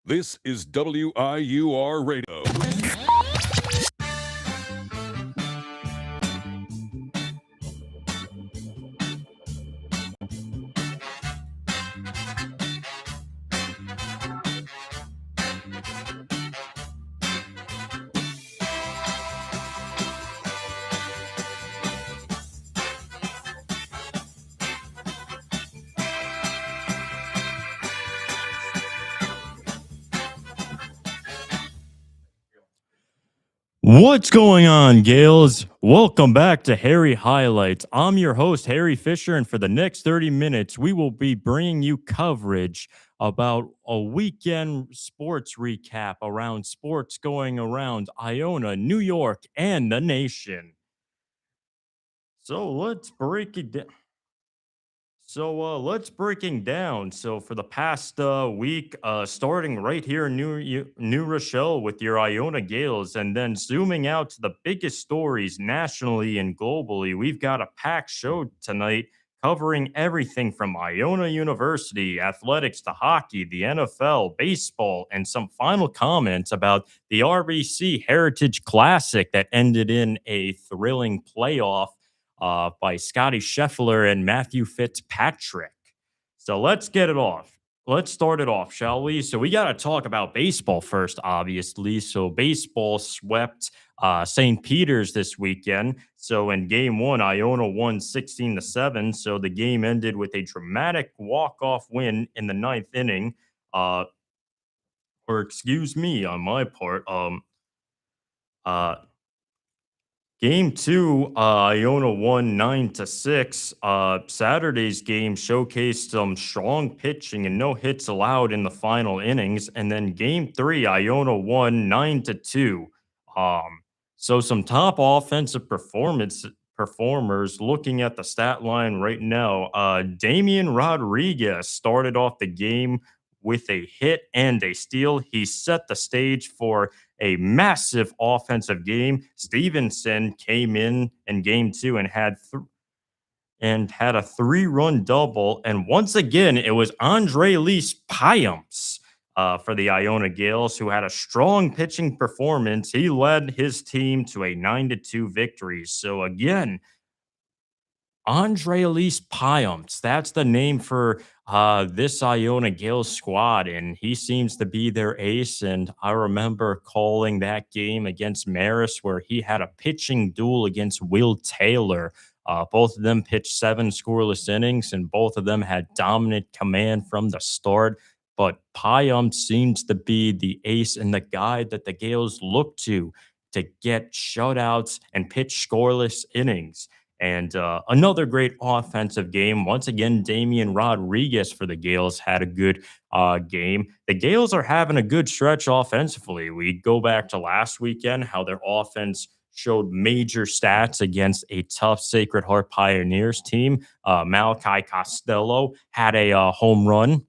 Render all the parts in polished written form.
This is WIUR Radio. What's going on, Gales? Welcome back to Harry Highlights. I'm your host, Harry Fisher, and for the next 30 minutes, we will be bringing you coverage about a weekend sports recap around sports going around Iona, New York, and the nation. So let's break it down. Let's breaking down. So for the past week, starting right here in New Rochelle with your Iona Gales, and then zooming out to the biggest stories nationally and globally, we've got a packed show tonight covering everything from Iona University, athletics to hockey, the NFL, baseball, and some final comments about the RBC Heritage Classic that ended in a thrilling playoff by Scotty Scheffler and Matthew Fitzpatrick. So let's get it off. Let's start it off, shall we? So we got to talk about baseball first, obviously. So baseball swept St. Peter's this weekend. So in game one, Iona won 16-7. So the game ended with a dramatic walk-off win in the ninth inning. Or excuse me, on my part. Uh, Game two, Iona won 9-6. Saturday's game showcased some strong pitching and no hits allowed in the final innings. And then game three, Iona won 9-2. Um, so some top offensive performers looking at the stat line right now. Damian Rodriguez started off the game with a hit and a steal. He set the stage for a massive offensive game. Stevenson came in game two and had a three-run double. And once again, it was Andre Lee Payamps for the Iona Gales, who had a strong pitching performance. He led his team to a 9-2 victory. So again, Andre Elise Payamps, that's the name for this Iona Gales squad, and he seems to be their ace. And I remember calling that game against Maris where he had a pitching duel against Will Taylor. Both of them pitched 7 scoreless innings, and both of them had dominant command from the start. But Payamps seems to be the ace and the guy that the Gales look to get shutouts and pitch scoreless innings. And another great offensive game. Once again, Damian Rodriguez for the Gales had a good game. The Gales are having a good stretch offensively. We go back to last weekend, how their offense showed major stats against a tough Sacred Heart Pioneers team. Malachi Costello had a home run.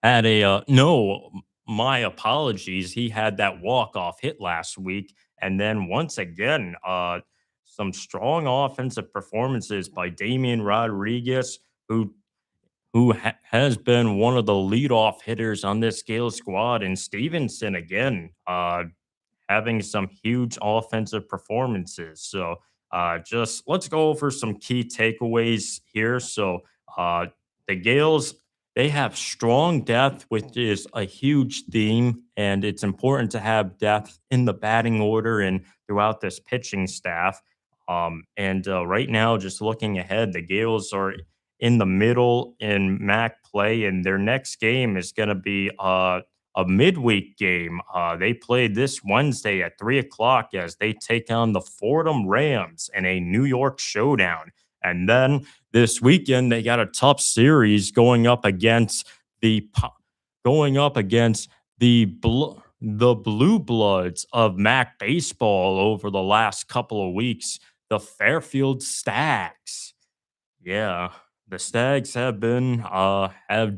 No, my apologies. He had that walk-off hit last week. And then once again, some strong offensive performances by Damian Rodriguez, who has been one of the leadoff hitters on this Gale squad, and Stevenson again, having some huge offensive performances. So just let's go over some key takeaways here. So the Gales, they have strong depth, which is a huge theme, and it's important to have depth in the batting order and throughout this pitching staff. And right now, just looking ahead, the Gales are in the middle in MAC play, and their next game is going to be a midweek game. They play this Wednesday at 3 o'clock as they take on the Fordham Rams in a New York showdown. And then this weekend, they got a tough series the going up against the Blue Bloods of MAC baseball over the last couple of weeks, the Fairfield Stags. Yeah, the Stags have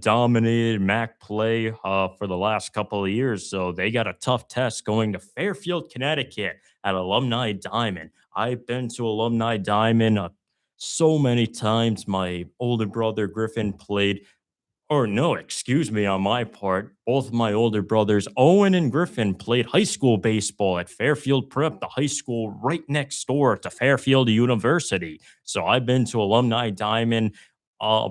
dominated MAC play for the last couple of years, so they got a tough test going to Fairfield, Connecticut at Alumni Diamond. I've been to Alumni Diamond so many times. My older brother Griffin played or no, excuse me, on my part, both of my older brothers, Owen and Griffin, played high school baseball at Fairfield Prep, the high school right next door to Fairfield University. So I've been to Alumni Diamond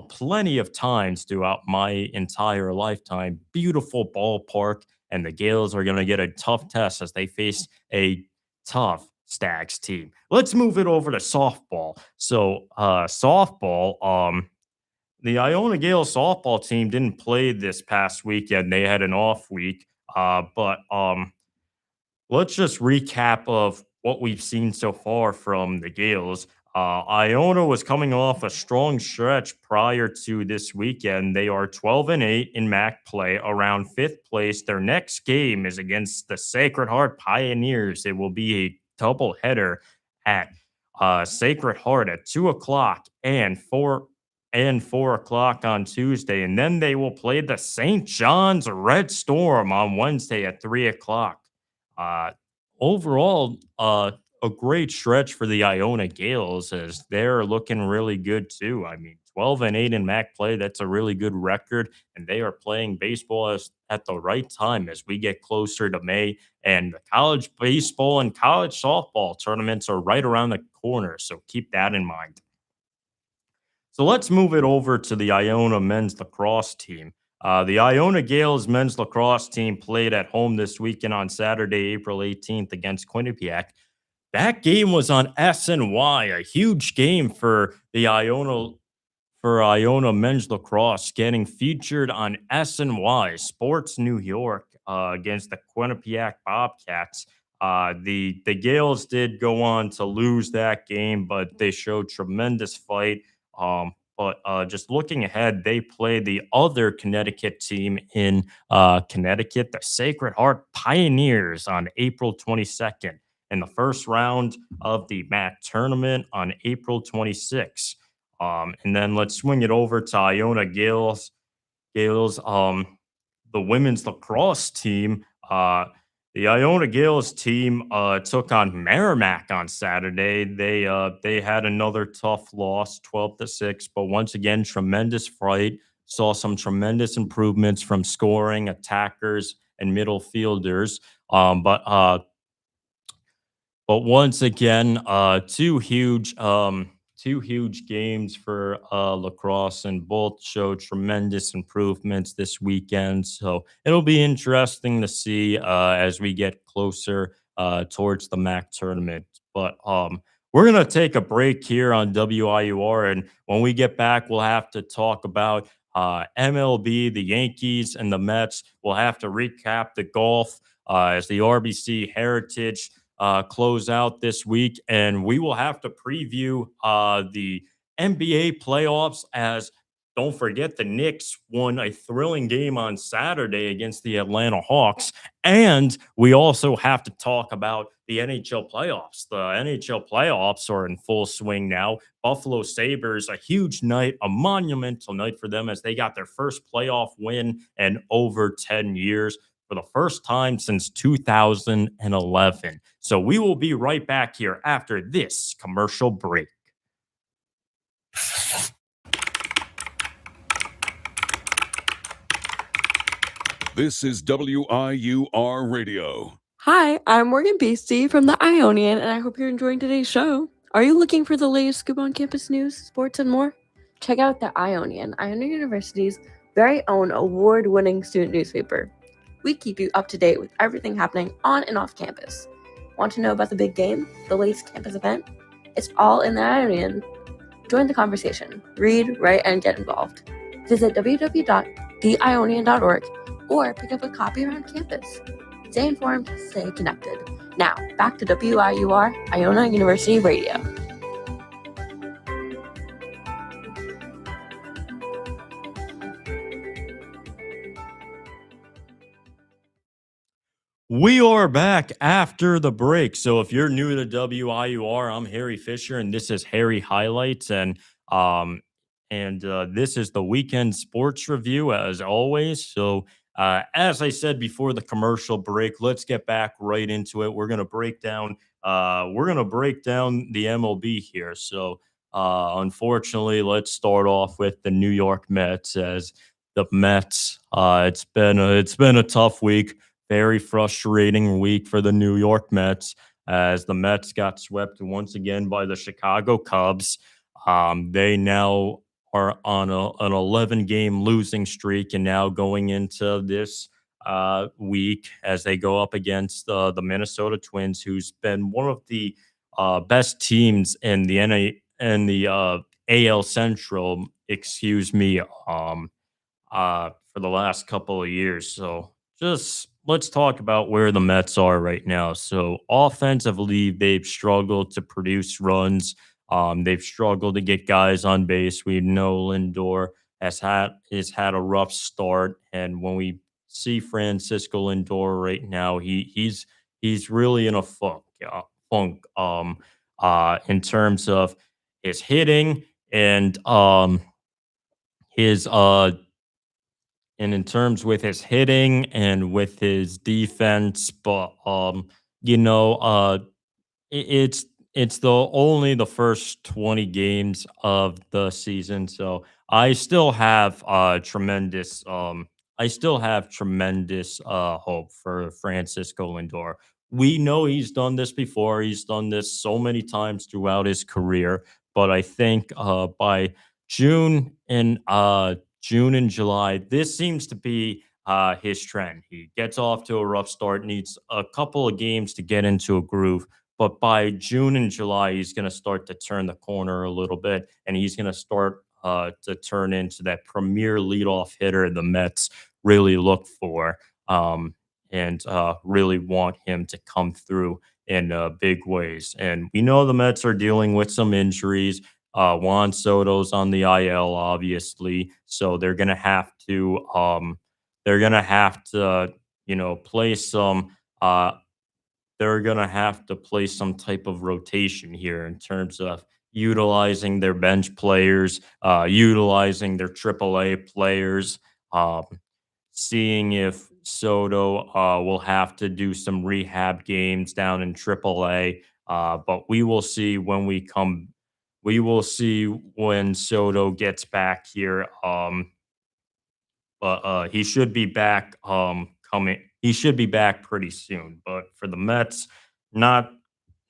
plenty of times throughout my entire lifetime. Beautiful ballpark, and the Gales are going to get a tough test as they face a tough Stags team. Let's move it over to softball. So, softball, the Iona Gales softball team didn't play this past weekend. They had an off week. But let's just recap of what we've seen so far from the Gales. Iona was coming off a strong stretch prior to this weekend. They are 12-8 in MAC play, around fifth place. Their next game is against the Sacred Heart Pioneers. It will be a doubleheader at Sacred Heart at 2 o'clock and 4 o'clock on Tuesday, and then they will play the St. John's Red Storm on Wednesday at 3 o'clock. Uh, Overall, a great stretch for the Iona Gales as they're looking really good too. I mean, 12-8 in MAC play, that's a really good record, and they are playing baseball at the right time as we get closer to May. And the college baseball and college softball tournaments are right around the corner, so keep that in mind. So let's move it over to the Iona men's lacrosse team. The Iona Gales men's lacrosse team played at home this weekend on Saturday, April 18th against Quinnipiac. That game was on SNY, a huge game for the Iona men's lacrosse, getting featured on SNY Sports New York against the Quinnipiac Bobcats. The Gales did go on to lose that game, but they showed tremendous fight. But just looking ahead, they play the other Connecticut team in Connecticut, the Sacred Heart Pioneers, on April 22nd, in the first round of the MAC tournament on April 26th. And then let's swing it over to Iona Gales. The women's lacrosse team. The Iona Gales team took on Merrimack on Saturday. They had another tough loss, 12-6, but once again, tremendous fight. Saw some tremendous improvements from scoring, attackers, and middle fielders. But once again, two huge games for lacrosse, and both showed tremendous improvements this weekend. So it'll be interesting to see as we get closer towards the MAC tournament. But we're gonna take a break here on WIUR, and when we get back, we'll have to talk about MLB, the Yankees, and the Mets. We'll have to recap the golf as the RBC Heritage close out this week, and we will have to preview the NBA playoffs. As don't forget, the Knicks won a thrilling game on Saturday against the Atlanta Hawks, and we also have to talk about the NHL playoffs. The NHL playoffs are in full swing now. Buffalo Sabres, a huge night, a monumental night for them as they got their first playoff win in over 10 years for the first time since 2011. So we will be right back here after this commercial break. This is WIUR Radio. Hi, I'm Morgan Beastie from the Ionian, and I hope you're enjoying today's show. Are you looking for the latest scoop on campus news, sports, and more? Check out the Ionian, Iona University's very own award-winning student newspaper. We keep you up to date with everything happening on and off campus. Want to know about the big game, the latest campus event? It's all in the Ionian. Join the conversation. Read, write, and get involved. Visit www.theionian.org or pick up a copy around campus. Stay informed, stay connected. Now, back to WIUR, Iona University Radio. We are back after the break. So if you're new to WIUR, I'm Harry Fisher, and this is Harry Highlights, and this is the weekend sports review as always. So as I said before the commercial break, let's get back right into it. We're gonna break down the MLB here. So unfortunately, let's start off with the New York Mets as the Mets. It's been a tough week, very frustrating week for the New York Mets as the Mets got swept once again by the Chicago Cubs. They now are on an 11 game losing streak and now going into this week as they go up against the Minnesota Twins, who's been one of the best teams in the AL Central, excuse me, for the last couple of years. So just let's talk about where the Mets are right now. So offensively, they've struggled to produce runs. They've struggled to get guys on base. We know Lindor has had a rough start, and when we see Francisco Lindor right now, he's really in a funk, in terms of his hitting and his and in terms with his hitting and with his defense, but you know, it's the first 20 games of the season, so I still have tremendous hope for Francisco Lindor. We know he's done this before. He's done this so many times throughout his career, but I think by June and June and July, this seems to be his trend. He gets off to a rough start, needs a couple of games to get into a groove, but by June and July, he's going to start to turn the corner a little bit, and he's going to start to turn into that premier leadoff hitter the Mets really look for, and really want him to come through in big ways. And we know the Mets are dealing with some injuries. Juan Soto's on the IL, obviously, so they're gonna have to, play some. They're going to have to play some type of rotation here in terms of utilizing their bench players, utilizing their AAA players, um, seeing if Soto will have to do some rehab games down in AAA. But we will see when Soto gets back here. But he should be back coming he should be back pretty soon. But for the Mets, not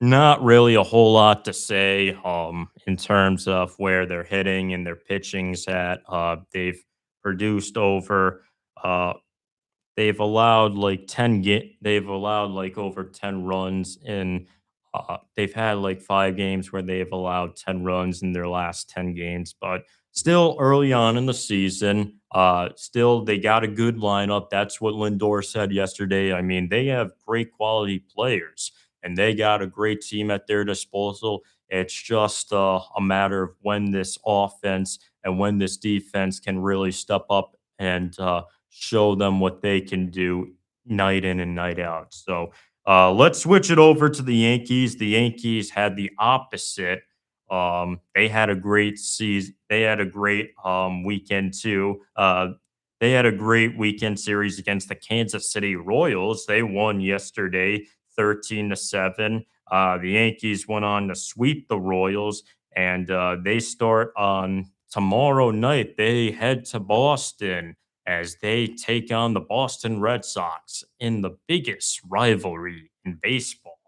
not really a whole lot to say in terms of where they're hitting and their pitching's at. Produced over uh they've allowed like over 10 runs in they've had like 5 games where they've allowed 10 runs in their last 10 games, but still early on in the season. Still they got a good lineup. That's what Lindor said yesterday. I mean, they have great quality players and they got a great team at their disposal. It's just a matter of when this offense and when this defense can really step up and show them what they can do night in and night out. So let's switch it over to the Yankees. The Yankees had the opposite. They had a great season. They had a great weekend too. They had a great weekend series against the Kansas City Royals. They won yesterday, 13-7. The Yankees went on to sweep the Royals, and they start on tomorrow night. They head to Boston as they take on the Boston Red Sox in the biggest rivalry in baseball.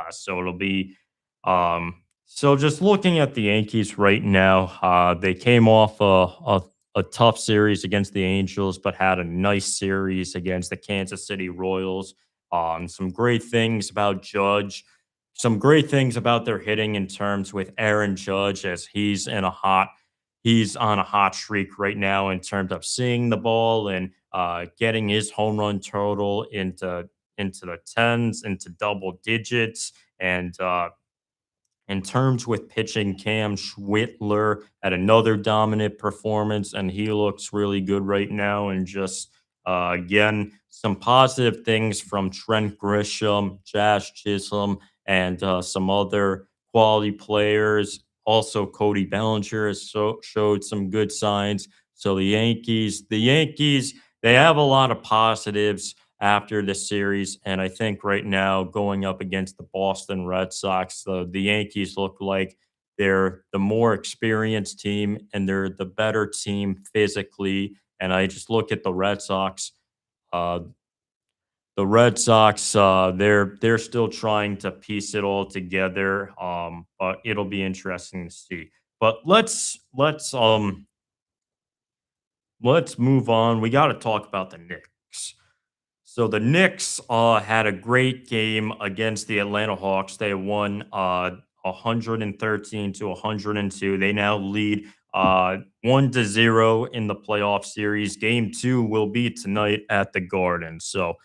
So it'll be so just looking at the Yankees right now, they came off a tough series against the Angels, but had a nice series against the Kansas City Royals. Some great things about Judge, some great things about their hitting in terms with Aaron Judge as he's on a hot streak right now in terms of seeing the ball and getting his home run total into the tens, into double digits, and in terms with pitching, Cam Schwitler had another dominant performance, and he looks really good right now. And just again, some positive things from Trent Grisham, Josh Chisholm, and some other quality players. Also, Cody Bellinger has showed some good signs. So the Yankees, they have a lot of positives after this series. And I think right now, going up against the Boston Red Sox, the Yankees look like they're the more experienced team and they're the better team physically and I just look at the Red Sox. Uh, they're still trying to piece it all together. But it'll be interesting to see. But let's move on. We got to talk about the Knicks. So the Knicks had a great game against the Atlanta Hawks. They won 113 to 102. They now lead 1-0 in the playoff series. Game 2 will be tonight at the Garden. So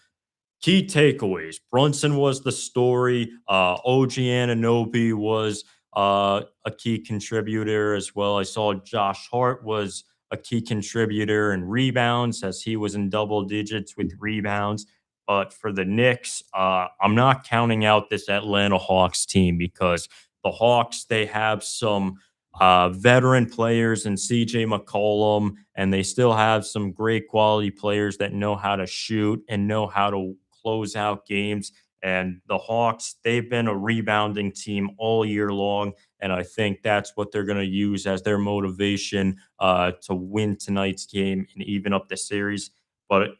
key takeaways: Brunson was the story. OG Anunoby was a key contributor as well. I saw Josh Hart was a key contributor in rebounds, as he was in double digits with rebounds. But for the Knicks, I'm not counting out this Atlanta Hawks team, because the Hawks, they have some veteran players in CJ McCollum, and they still have some great quality players that know how to shoot and know how to close out games. And the Hawks, they've been a rebounding team all year long. And I think that's what they're going to use as their motivation to win tonight's game and even up the series. But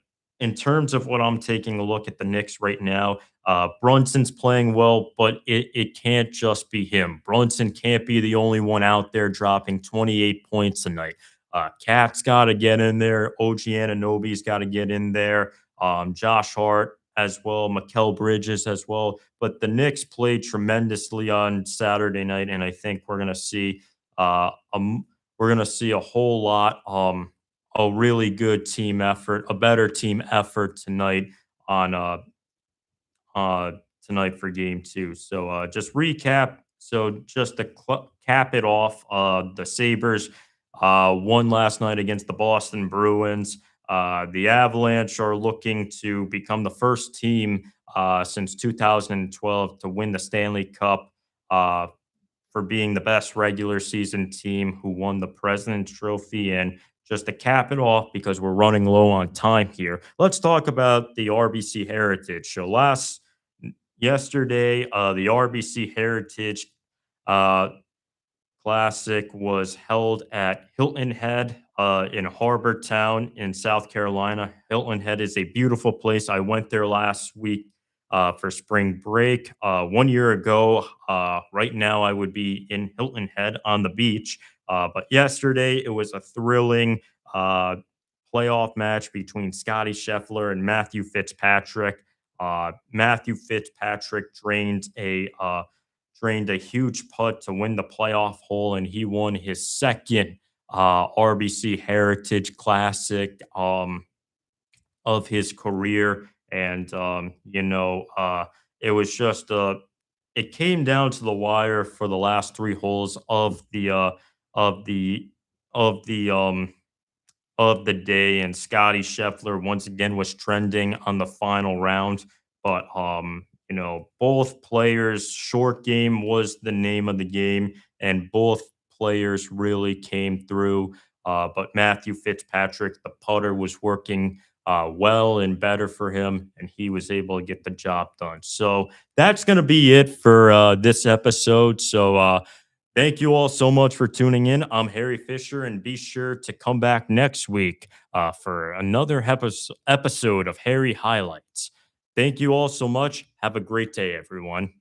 in terms of what I'm taking a look at the Knicks right now, Brunson's playing well, but it can't just be him. Brunson can't be the only one out there dropping 28 points tonight. Cat's got to get in there. OG Anunoby's got to get in there. Josh Hart as well, Mikal Bridges as well. But the Knicks played tremendously on Saturday night, and I think we're gonna see a whole lot, a really good team effort, a better team effort tonight on uh tonight for game 2. So just recap. So just to cap it off, the Sabres won last night against the Boston Bruins. The Avalanche are looking to become the first team since 2012 to win the Stanley Cup, for being the best regular season team who won the President's Trophy. And just to cap it off, because we're running low on time here, let's talk about the RBC Heritage. So yesterday, the RBC Heritage uh, Classic was held at Hilton Head in Harbor Town in South Carolina. Hilton Head is a beautiful place. I went there last week for spring break. 1 year ago, right now, I would be in Hilton Head on the beach. But yesterday, it was a thrilling playoff match between Scotty Scheffler and Matthew Fitzpatrick. Matthew Fitzpatrick drained a huge putt to win the playoff hole, and he won his second RBC Heritage Classic of his career. And it was just it came down to the wire for the last 3 holes of the of the of the day, and Scotty Scheffler once again was trending on the final round. But both players, short game was the name of the game, and both players really came through. But Matthew Fitzpatrick, the putter was working well and better for him, and he was able to get the job done. So that's going to be it for this episode. So thank you all so much for tuning in. I'm Harry Fisher, and be sure to come back next week for another episode of Harry Highlights. Thank you all so much. Have a great day, everyone.